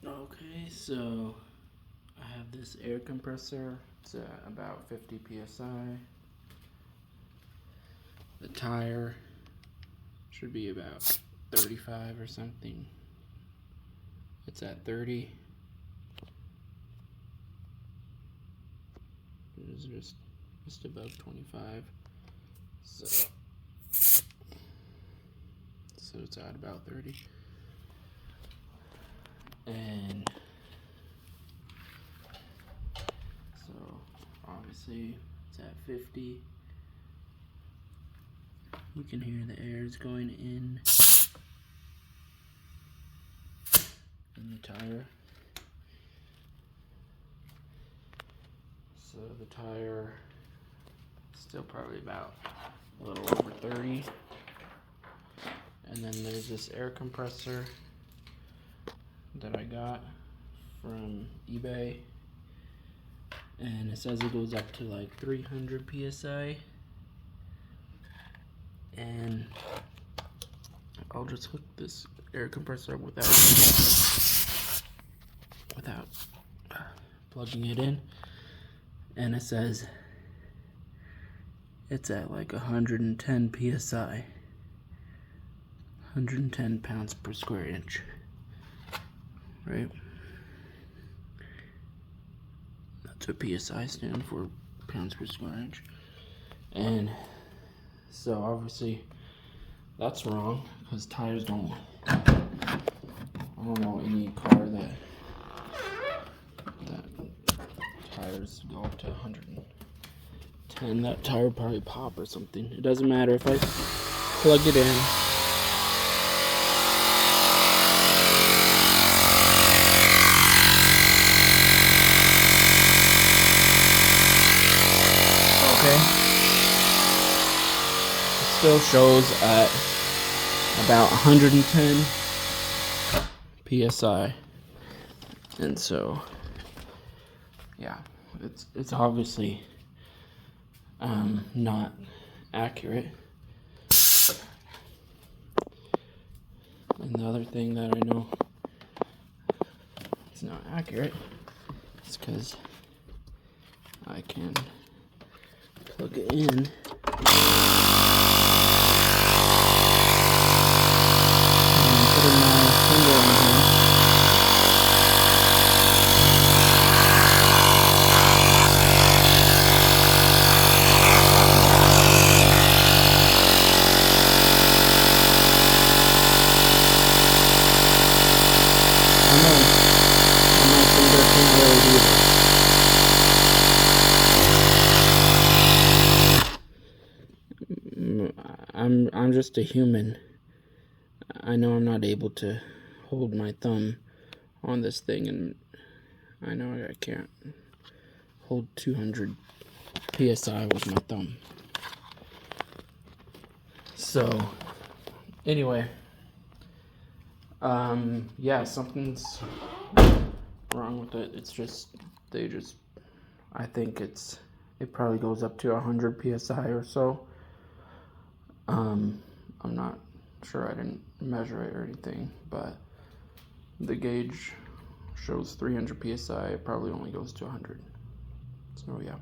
Okay, so I have this air compressor. It's at about 50 psi. The tire should be about 35 or something. It's at 30. It's just above 25. So it's at about 30. And so obviously it's at 50. You can hear the air is going in the tire. So the tire is still probably about a little over 30. And then there's this air compressor that I got from eBay, and it says it goes up to like 300 psi, and I'll just hook this air compressor up without plugging it in, and it says it's at like 110 psi, 110 pounds per square inch. Right? That's what PSI stands for, pounds per square inch. And so obviously that's wrong, because tires don't, I don't know any car that tires go up to 110. That tire would probably pop or something. It doesn't matter if I plug it in. Okay. It still shows at about 110 psi, and so yeah, it's obviously not accurate. And the other thing that I know it's not accurate is because I can plug it in and put in my finger on here. I know my finger can't really do this. I'm just a human. I know I'm not able to hold my thumb on this thing, and I know I can't hold 200 psi with my thumb. So anyway, yeah, something's wrong with it. It's just I think it probably goes up to 100 psi or so. I'm not sure, I didn't measure it or anything, but the gauge shows 300 psi. It probably only goes to 100. So yeah.